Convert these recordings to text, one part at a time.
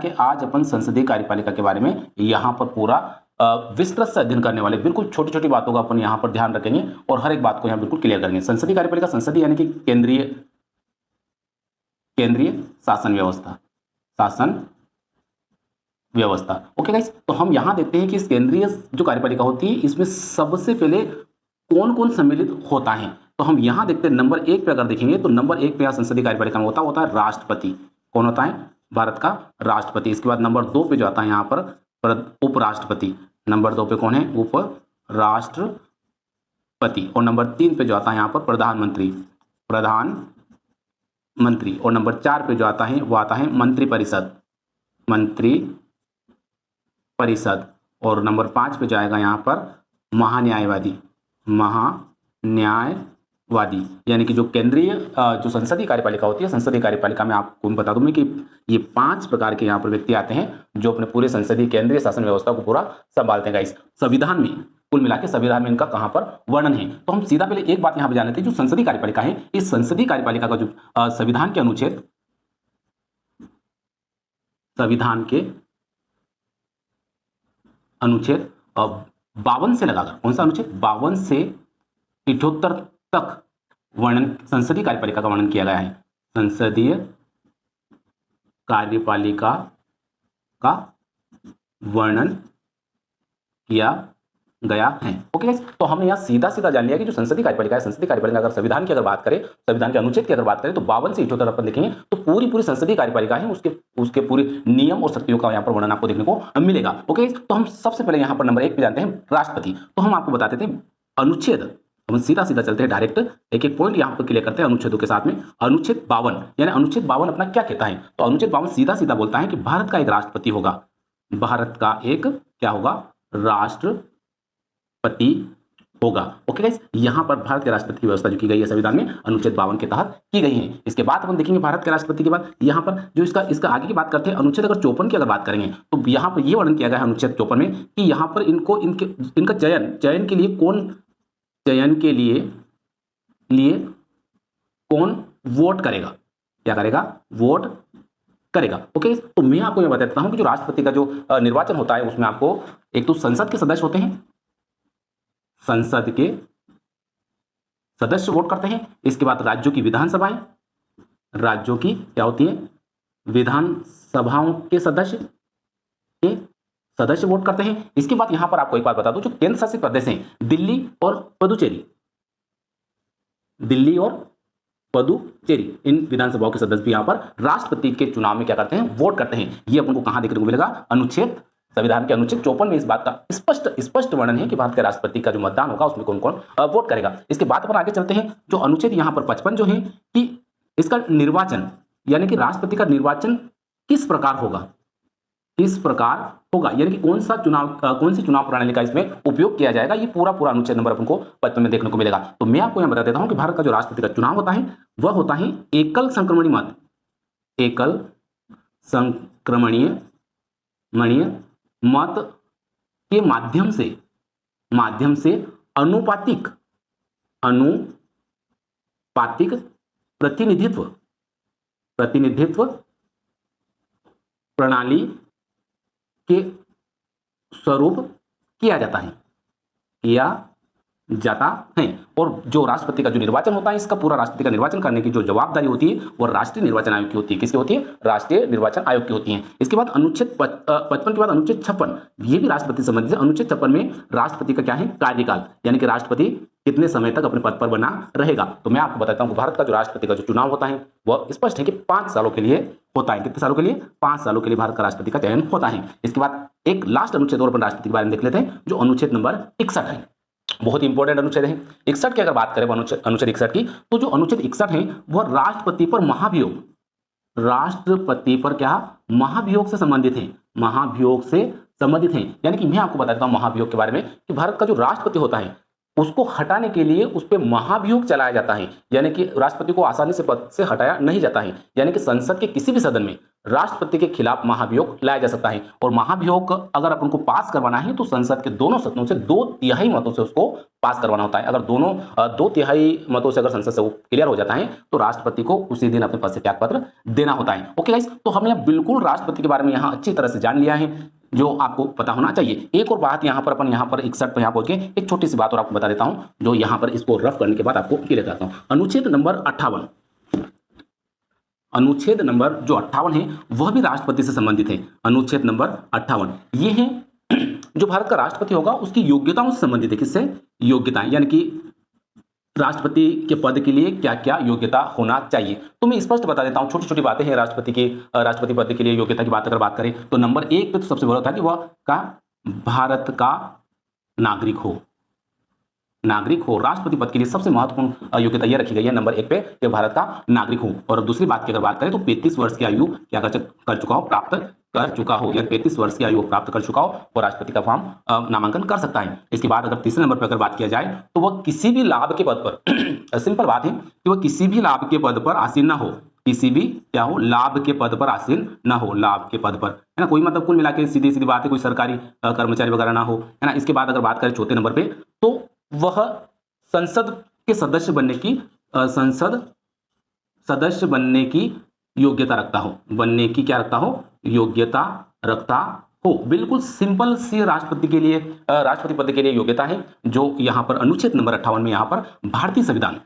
के आज अपन संसदीय कार्यपालिका के बारे में यहाँ पर पूरा विस्तृत से अध्ययन करने वाले, बिल्कुल छोटी छोटी बातों का अपन यहाँ पर ध्यान रखेंगे और हर एक बात को यहाँ बिल्कुल क्लियर करेंगे। संसदीय कार्यपालिका, संसदीय यानी कि केंद्रीय शासन व्यवस्था, शासन व्यवस्था। ओके गाइस, तो हम यहाँ देखते हैं कि इस केंद्रीय जो कार्यपालिका होती है इसमें सबसे पहले कौन कौन सम्मिलित होता है। तो हम यहाँ देखते हैं नंबर 1 पे अगर देखेंगे तो नंबर 1 पे यहाँ संसदीय कार्यपालिका में होता है राष्ट्रपति। कौन होता है? भारत का राष्ट्रपति। इसके बाद नंबर 2 पे जो आता है यहाँ पर उपराष्ट्रपति। नंबर 2 पे कौन है? उपराष्ट्रपति। और नंबर 3 पे जो आता है यहाँ पर प्रधानमंत्री, प्रधानमंत्री। और नंबर 4 पे जो आता है वो आता है मंत्रिपरिषद, मंत्रिपरिषद। और नंबर 5 पे जाएगा यहाँ पर महान्यायवादी, महान्यायवादी। यानी कि जो केंद्रीय जो संसदीय कार्यपालिका होती है, संसदीय कार्यपालिका में आपको बता दूं मैं कि ये 5 प्रकार के यहाँ पर व्यक्ति आते हैं जो अपने पूरे संसदीय केंद्रीय शासन व्यवस्था को पूरा संभालते हैं। गाइस, संविधान में कुल मिलाकर संविधान में इनका कहां पर वर्णन है। तो हम सीधा पहले एक बात यहां पर जान लेते हैं, जो संसदीय कार्यपालिका है, इस संसदीय कार्यपालिका का जो संविधान के अनुच्छेद, संविधान के अनुच्छेद 52 से लगाकर, कौन सा अनुच्छेद? 52 से 78 तक वर्णन, संसदीय कार्यपालिका का वर्णन किया गया है। संसदीय कार्यपालिका का वर्णन किया गया है। ओके गाइस, तो हमने यहाँ सीधा सीधा जान लिया कि जो संसदीय कार्यपालिका है, संसदीय कार्यपालिका अगर संविधान की अगर बात करें, संविधान के अनुच्छेद की अगर बात करें तो 52 से 78 अपन देखेंगे तो पूरी संसदीय कार्यपालिका है, उसके पूरे नियम और शक्तियों का यहाँ पर वर्णन आपको देखने को मिलेगा। ओके, तो हम सबसे पहले यहाँ पर नंबर 1 पे जानते हैं राष्ट्रपति। तो हम आपको बताते थे अनुच्छेद, हम सीधा सीधा चलते हैं, डायरेक्ट एक एक पॉइंट यहाँ पर क्लियर करते हैं अनुच्छेदों के साथ में। अनुच्छेद 52 यानी अनुच्छेद 52 अपना क्या कहता है? तो अनुच्छेद 52 सीधा सीधा बोलता है कि भारत का एक राष्ट्रपति होगा, भारत का एक क्या होगा? राष्ट्रपति होगा। ओके गाइस, यहां पर भारत के राष्ट्रपति की व्यवस्था जो की गई है संविधान में अनुच्छेद 52 के तहत की गई है। इसके बाद अपन देखेंगे भारत के राष्ट्रपति के बाद यहां पर जो इसका आगे की बात करते हैं, अनुच्छेद अगर 54 की अगर बात करेंगे तो यहां पर यह वर्णन किया गया है अनुच्छेद 54 में कि यहां पर इनका चयन के लिए कौन वोट करेगा? क्या करेगा? वोट करेगा। ओके, तो मैं आपको यह बताता हूं कि जो राष्ट्रपति का जो निर्वाचन होता है उसमें आपको एक तो संसद के सदस्य होते हैं, संसद के सदस्य वोट करते हैं। इसके बाद राज्यों की विधानसभाएं, राज्यों की क्या होती है? विधानसभाओं के सदस्य वोट करते हैं। इसके बाद यहां पर आपको एक बात बता दूं, जो केंद्र शासित प्रदेश हैं दिल्ली और पुदुचेरी, इन विधानसभाओं के सदस्य भी यहां पर राष्ट्रपति के चुनाव में क्या करते हैं? वोट करते हैं। ये अपन को कहां देखने को मिलेगा? संविधान के अनुच्छेद 54 में इस बात का स्पष्ट वर्णन है कि भारत के राष्ट्रपति का जो मतदान होगा उसमें कौन कौन वोट करेगा। इसके बाद अपन आगे चलते हैं, जो अनुच्छेद यहाँ पर 55 जो है कि इसका निर्वाचन, यानी कि राष्ट्रपति का निर्वाचन किस प्रकार होगा, यानी कि कौन सी चुनाव प्रणाली का इसमें उपयोग किया जाएगा, ये पूरा अनुच्छेद नंबर अपन को 55 में देखने को मिलेगा। तो मैं आपको यहाँ बता देता हूं कि भारत का जो राष्ट्रपति का चुनाव होता है वह होता है एकल संक्रमणीय मत के माध्यम से अनुपातिक प्रतिनिधित्व प्रणाली के स्वरूप किया जाता है। और जो राष्ट्रपति का जो निर्वाचन होता है, इसका पूरा राष्ट्रपति का निर्वाचन करने की जो जवाबदारी होती है वो राष्ट्रीय निर्वाचन आयोग की होती है। किसकी होती है? राष्ट्रीय निर्वाचन आयोग की होती है। इसके बाद अनुच्छेद 55 के बाद अनुच्छेद 56, ये भी राष्ट्रपति संबंधित है। अनुच्छेद 56 में राष्ट्रपति का क्या है? कार्यकाल, यानी कि राष्ट्रपति कितने समय तक अपने पद पर बना रहेगा। तो मैं आपको बताता हूं कि भारत का जो राष्ट्रपति का जो चुनाव होता है वह स्पष्ट है कि 5 सालों के लिए होता है। कितने सालों के लिए? 5 सालों के लिए भारत का राष्ट्रपति का चयन होता है। इसके बाद एक लास्ट अनुच्छेद और अपन राष्ट्रपति के बारे में देख लेते हैं, जो अनुच्छेद नंबर 61 है। बहुत इंपॉर्टेंट अनुच्छेद है 61 की। अगर बात करें अनुच्छेद 61 की, तो जो अनुच्छेद 61 है वह राष्ट्रपति पर महाभियोग से संबंधित है। यानी कि मैं आपको बता देता हूं महाभियोग के बारे में कि भारत का जो राष्ट्रपति होता है उसको हटाने के लिए उस पर महाभियोग चलाया जाता है। यानी कि राष्ट्रपति को आसानी से पद से हटाया नहीं जाता है। यानी कि संसद के किसी भी सदन में राष्ट्रपति के खिलाफ महाभियोग लाया जा सकता है। और महाभियोग अगर अपन को पास करवाना है तो संसद के दोनों सदनों से 2/3 मतों से उसको पास करवाना होता है। अगर दोनों 2/3 मतों से अगर संसद से वो क्लियर हो जाता है तो राष्ट्रपति को उसी दिन अपने पद से त्याग पत्र देना होता है। ओके गाइस, तो हमने बिल्कुल राष्ट्रपति के बारे में यहाँ अच्छी तरह से जान लिया है जो आपको पता होना चाहिए। एक और बात यहाँ पर अपन यहाँ पर 61 पर यहाँ पहुंच के एक छोटी सी बात और आपको बता देता हूँ जो यहाँ पर इसको रफ करने के बाद आपको क्लियर करता हूँ। अनुच्छेद नंबर 58, अनुच्छेद नंबर जो 58 है वह भी राष्ट्रपति से संबंधित है। अनुच्छेद नंबर 58 ये है जो भारत का राष्ट्रपति होगा उसकी योग्यताओं से संबंधित है। किससे? योग्यताएं, यानी कि राष्ट्रपति के पद के लिए क्या क्या योग्यता होना चाहिए। तो मैं स्पष्ट बता देता हूं, छोटी छोटी बातें हैं राष्ट्रपति पद के लिए योग्यता की बात अगर बात करें तो नंबर 1 पे तो सबसे बड़ा था कि वह का भारत का नागरिक हो। राष्ट्रपति पद के लिए सबसे महत्वपूर्ण योग्यता यह रखी गई है नंबर 1 पे कि भारत का नागरिक हो। और दूसरी बात की अगर बात करें तो 35 वर्ष की आयु क्या कर चुका हो, प्राप्त कर चुका हो, या 35 वर्ष की आयु प्राप्त कर चुका हो और राष्ट्रपति का फॉर्म नामांकन कर सकता है। इसके बाद अगर तीसरे नंबर पर अगर बात किया जाए तो वह किसी भी लाभ के पद पर सिंपल बात है कि वह किसी भी लाभ के पद पर आसीन ना हो, किसी भी क्या हो, लाभ के पद पर आसीन ना हो, लाभ के पद पर, है ना। कोई मतलब कुल मिला के सीधी सीधी बात है, कोई सरकारी कर्मचारी वगैरह ना हो, है ना। इसके बाद अगर बात करें चौथे नंबर पे तो वह संसद के सदस्य बनने की संसद सदस्य बनने की योग्यता रखता हो, बनने की क्या रखता हो, योग्यता रखता हो। बिल्कुल सिंपल सी राष्ट्रपति के लिए राष्ट्रपति पद के लिए योग्यता है जो यहाँ पर अनुच्छेद नंबर 58 में यहाँ पर भारतीय संविधान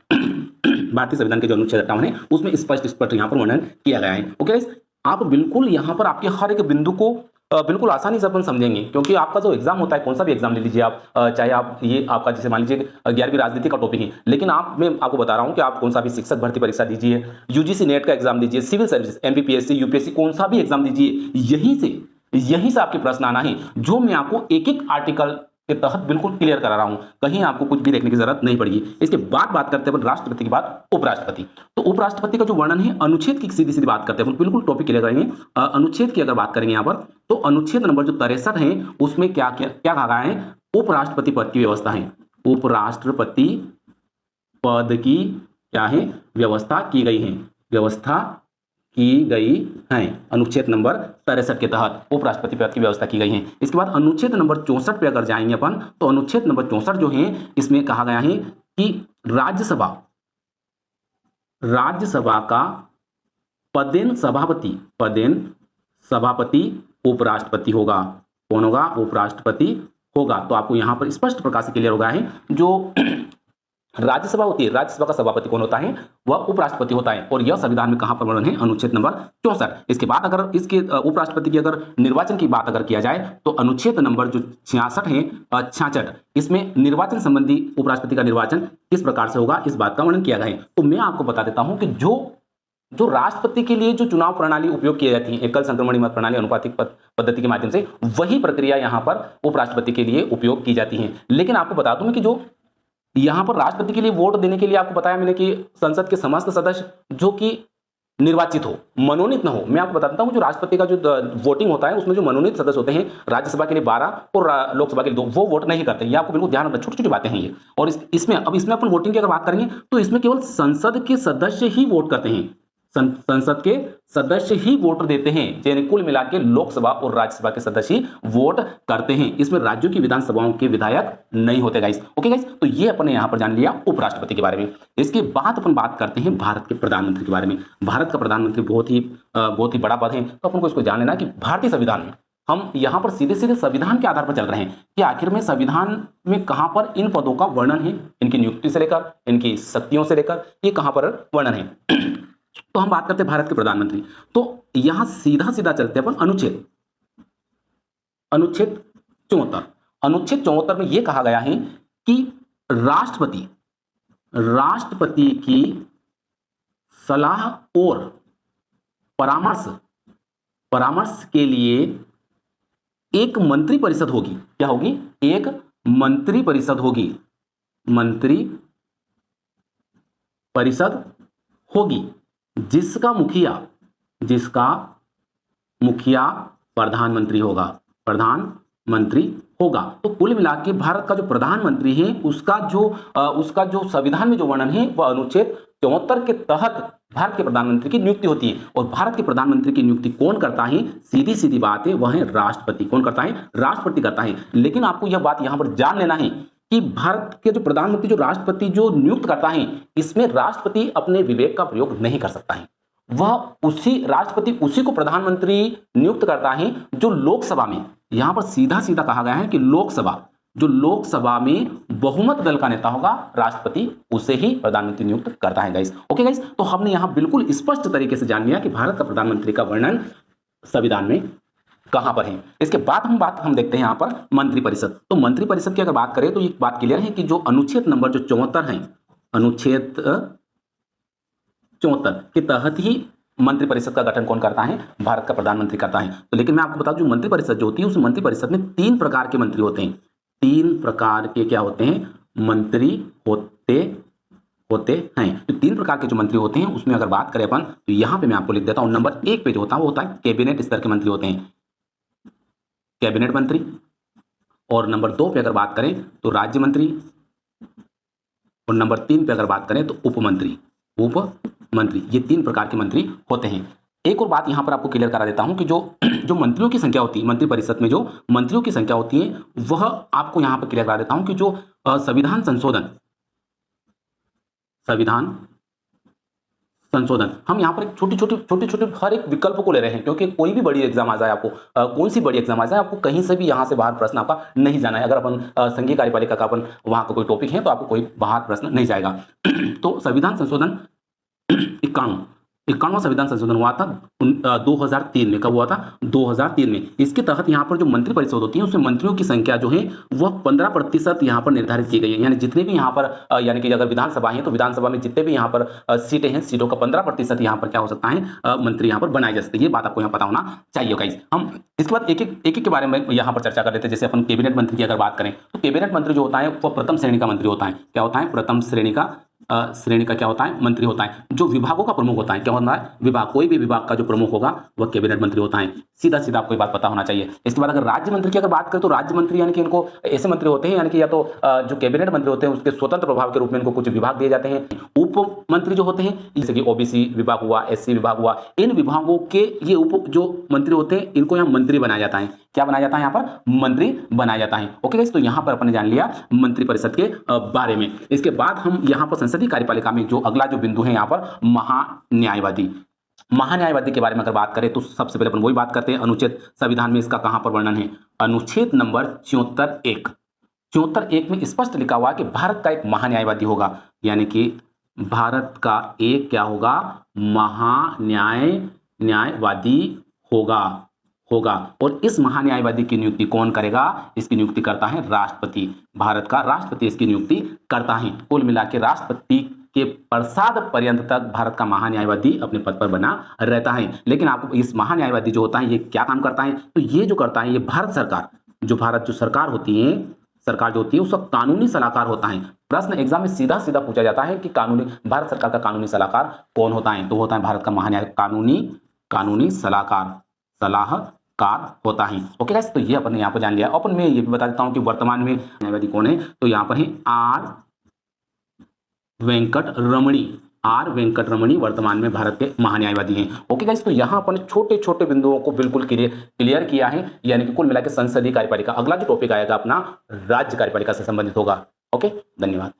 भारतीय संविधान के जो अनुच्छेद 58 है उसमें स्पष्ट यहाँ पर वर्णन किया गया है। ओके, आप बिल्कुल यहाँ पर आपके हर एक बिंदु को बिल्कुल आसानी से अपन समझेंगे, क्योंकि आपका जो एग्जाम होता है, कौन सा भी एग्जाम ले लीजिए आप, चाहे आप ये आपका जैसे मान लीजिए 11वीं राजनीति का टॉपिक है, लेकिन मैं आपको बता रहा हूं कि आप कौन सा भी शिक्षक भर्ती परीक्षा दीजिए, यूजीसी नेट का एग्जाम दीजिए, सिविल सर्विस एमपीपीएससी यूपीएससी कौन सा भी एग्जाम दीजिए, यहीं से आपके प्रश्न आना है, जो मैं आपको एक एक आर्टिकल के तहत बिल्कुल क्लियर करा रहा हूं, कहीं आपको कुछ भी देखने की जरूरत नहीं पड़ेगी। इसके बाद बात करते हैं राष्ट्रपति के बाद उपराष्ट्रपति। तो उपराष्ट्रपति का जो वर्णन है, अनुच्छेद की सीधी सीधी बात करते हैं, बिल्कुल टॉपिक क्लियर करेंगे। अनुच्छेद की अगर बात करेंगे यहाँ पर तो अनुच्छेद नंबर जो 63 है उसमें क्या कहा गया है, उपराष्ट्रपति पद की व्यवस्था है, उपराष्ट्रपति पद की क्या है, व्यवस्था की गई है। अनुच्छेद नंबर 63 के तहत उपराष्ट्रपति पद की व्यवस्था की गई है। इसके बाद अनुच्छेद नंबर 64 पे अगर जाएंगे अपन तो अनुच्छेद नंबर 64 जो है इसमें कहा गया है कि राज्यसभा का पदेन सभापति उपराष्ट्रपति होगा। कौन होगा? उपराष्ट्रपति होगा। तो आपको यहां पर स्पष्ट प्रकार से क्लियर हो गया है, जो राज्यसभा होती है, राज्यसभा का सभापति कौन होता है? वह उपराष्ट्रपति होता है। और यह संविधान में कहां पर वर्णन है? अनुच्छेद नंबर 64। इसके बाद अगर इसके उपराष्ट्रपति की अगर निर्वाचन की बात अगर किया जाए तो अनुच्छेद नंबर जो 66 है 66, इसमें निर्वाचन संबंधी उपराष्ट्रपति का निर्वाचन किस प्रकार से होगा इस बात का वर्णन किया गया है। तो मैं आपको बता देता हूं कि जो राष्ट्रपति के लिए जो चुनाव प्रणाली उपयोग की जाती है, एकल संक्रमण मत प्रणाली अनुपातिक पद्धति के माध्यम से, वही प्रक्रिया यहां पर उपराष्ट्रपति के लिए उपयोग की जाती है। लेकिन आपको बता दूं कि जो यहां पर राष्ट्रपति के लिए वोट देने के लिए आपको बताया मैंने कि संसद के समस्त सदस्य जो कि निर्वाचित हो, मनोनीत न हो। मैं आपको बता देता हूं जो राष्ट्रपति का जो वोटिंग होता है उसमें जो मनोनीत सदस्य होते हैं, राज्यसभा के लिए 12 और लोकसभा के लिए 2, वो वोट नहीं करते। ये आपको बिल्कुल ध्यान रखना, छोटी छोटी बातें हैं ये। और इसमें अपन वोटिंग की अगर बात करेंगे तो इसमें केवल संसद के सदस्य ही वोट करते हैं, संसद के सदस्य ही वोट देते हैं, यानी कुल मिला के लोकसभा और राज्यसभा के सदस्य ही वोट करते हैं। इसमें राज्यों की विधानसभाओं के विधायक नहीं होते गाइस। ओके गाइस, तो ये अपन यहां पर जान लिया उपराष्ट्रपति के बारे में। इसके बाद अपन बात करते हैं भारत के प्रधानमंत्री के बारे में। भारत का प्रधानमंत्री बहुत ही बड़ा पद है, तो अपन को इसको जान लेना कि भारतीय संविधान में हम यहां पर सीधे सीधे संविधान के आधार पर चल रहे हैं कि आखिर में संविधान में कहां पर इन पदों का वर्णन है, इनकी नियुक्ति से लेकर इनकी शक्तियों से लेकर ये कहां पर वर्णन है। तो हम बात करते हैं भारत के प्रधानमंत्री। तो यहां सीधा सीधा चलते हैं अपन अनुच्छेद 74। अनुच्छेद 74 में यह कहा गया है कि राष्ट्रपति की सलाह और परामर्श के लिए एक मंत्री परिषद होगी। क्या होगी? एक मंत्री परिषद होगी, मंत्री परिषद होगी जिसका मुखिया प्रधानमंत्री होगा। तो कुल मिला के भारत का जो प्रधानमंत्री है उसका जो संविधान में जो वर्णन है वह अनुच्छेद 74 के तहत भारत के प्रधानमंत्री की नियुक्ति होती है। और भारत के प्रधानमंत्री की नियुक्ति कौन करता है? सीधी सीधी बात है, वह है राष्ट्रपति। कौन करता है? राष्ट्रपति करता है। लेकिन आपको यह बात यहां पर जान लेना है कि भारत के जो प्रधानमंत्री, जो राष्ट्रपति जो नियुक्त करता है, इसमें राष्ट्रपति अपने विवेक का प्रयोग नहीं कर सकता है। वह राष्ट्रपति उसी को प्रधानमंत्री नियुक्त करता है जो लोकसभा में, यहां पर सीधा सीधा कहा गया है कि लोकसभा में बहुमत दल का नेता होगा, राष्ट्रपति उसे ही प्रधानमंत्री नियुक्त करता है गाइस। ओके गाइस, तो हमने यहां बिल्कुल स्पष्ट तरीके से जान लिया कि भारत का प्रधानमंत्री का वर्णन संविधान में कहां पर है। इसके बाद हम देखते हैं यहां पर मंत्रिपरिषद। तो मंत्रिपरिषद की अगर बात करें तो ये बात क्लियर है कि जो अनुच्छेद नंबर जो 74 है, अनुच्छेद 74 के तहत ही मंत्रिपरिषद का गठन कौन करता है? भारत का प्रधानमंत्री करता है। तो लेकिन मैं आपको बता दूं, जो मंत्रिपरिषद जो होती है, उस मंत्रिपरिषद में 3 प्रकार के मंत्री होते हैं। 3 प्रकार के क्या होते हैं? मंत्री होते हैं। तो 3 प्रकार के जो मंत्री होते हैं उसमें अगर बात करें अपन, तो यहां पे मैं आपको लिख देता हूं, नंबर 1 पे जो होता है वो होता है कैबिनेट स्तर के मंत्री होते हैं, कैबिनेट मंत्री। और नंबर 2 पे अगर बात करें तो राज्य मंत्री। और नंबर 3 पे अगर बात करें तो उप मंत्री। ये 3 प्रकार के मंत्री होते हैं। एक और बात यहां पर आपको क्लियर करा देता हूं कि जो मंत्रियों की संख्या होती है, मंत्रिपरिषद में जो मंत्रियों की संख्या होती है, वह आपको यहां पर क्लियर करा देता हूं कि जो संविधान संशोधन हम यहां पर एक छोटे हर एक विकल्प को ले रहे हैं, क्योंकि कोई भी बड़ी एग्जाम आ जाए आपको, कौन सी बड़ी एग्जाम आ जाए, आपको कहीं से भी यहां से बाहर प्रश्न आपका नहीं जाना है। अगर अपन संघीय कार्यपालिका का अपन वहां का कोई टॉपिक है तो आपको कोई बाहर प्रश्न नहीं जाएगा। तो संविधान संशोधन 51वां संविधान संशोधन हुआ था 2003 में। कब हुआ था? 2003 में। इसके तहत यहाँ पर जो मंत्रिपरिषद होती है उसमें मंत्रियों की संख्या जो है वह 15% यहाँ पर निर्धारित की गई है। यानी जितने भी यहाँ पर यानी कि अगर विधानसभा है तो विधानसभा में जितने भी यहाँ पर सीटें हैं, सीटों का 15% यहाँ पर क्या हो सकता है? मंत्री यहाँ पर बनाए जा सकते हैं। ये बात आपको यहाँ पता होना चाहिए गाइस। हम इसके बाद एक एक के बारे में यहाँ पर चर्चा कर लेते हैं। जैसे अपन कैबिनेट मंत्री की अगर बात करें तो कैबिनेट मंत्री जो होता है वह प्रथम श्रेणी का मंत्री होता है। क्या होता है? प्रथम श्रेणी का क्या होता है? मंत्री होता है। जो विभागों का प्रमुख होता है, क्या होता है? विभाग, कोई भी विभाग का जो प्रमुख होगा वह कैबिनेट मंत्री होता है। सीधा सीधा आपको ये बात पता होना चाहिए। इसके बाद अगर राज्य मंत्री की अगर बात करें तो राज्य मंत्री यानी कि इनको ऐसे मंत्री होते हैं, यानी कि या तो जो कैबिनेट मंत्री होते हैं उसके स्वतंत्र प्रभाव के रूप में इनको कुछ विभाग दिए जाते हैं। उप मंत्री जो होते हैं, जैसे कि ओबीसी विभाग हुआ, एससी विभाग हुआ, इन विभागों के ये उप जो मंत्री होते हैं इनको यहाँ मंत्री बनाया जाता है। क्या बनाया जाता है? यहाँ पर मंत्री बनाया जाता है। ओके गाइस, तो यहाँ पर अपन ने जान लिया मंत्रिपरिषद के बारे में। इसके बाद हम यहाँ पर संसदीय कार्यपालिका में जो अगला जो बिंदु है यहाँ पर महान्यायवादी के बारे में अगर बात करें तो सबसे पहले अपन वही बात करते हैं, अनुच्छेद संविधान में इसका कहां पर वर्णन है? अनुच्छेद नंबर 74(1) में स्पष्ट लिखा हुआ है कि भारत का एक महान्यायवादी होगा। यानी कि भारत का एक क्या होगा? महान्यायवादी होगा। और इस महान्यायवादी की नियुक्ति कौन करेगा? इसकी नियुक्ति करता है राष्ट्रपति। भारत का राष्ट्रपति इसकी नियुक्ति करता है। कुल मिला के राष्ट्रपति के प्रसाद पर्यंत तक भारत का महान्यायवादी अपने पद पर बना रहता है। लेकिन आपको इस महान्यायवादी जो होता है ये क्या काम करता है? तो ये जो करता है, ये भारत सरकार होती है, सरकार जो होती है उसका कानूनी सलाहकार होता है। प्रश्न एग्जाम में सीधा सीधा पूछा जाता है कि भारत सरकार का कानूनी सलाहकार कौन होता है? तो होता है भारत का कानूनी सलाहकार होता है। ओके गाइस, तो ये अपन ने यहाँ पर जान लिया। अपन मैं ये भी बता देता हूँ कि वर्तमान में न्यायवादी कौन है। तो यहाँ पर है आर वेंकट रमणी वर्तमान में भारत के महान्यायवादी हैं। ओके गाइस, तो यहाँ अपन छोटे छोटे बिंदुओं को बिल्कुल क्लियर किया है। यानी कि कुल मिलाकर संसदीय कार्यपालिका, अगला जो टॉपिक आएगा अपना राज्य कार्यपालिका से संबंधित होगा। ओके, धन्यवाद।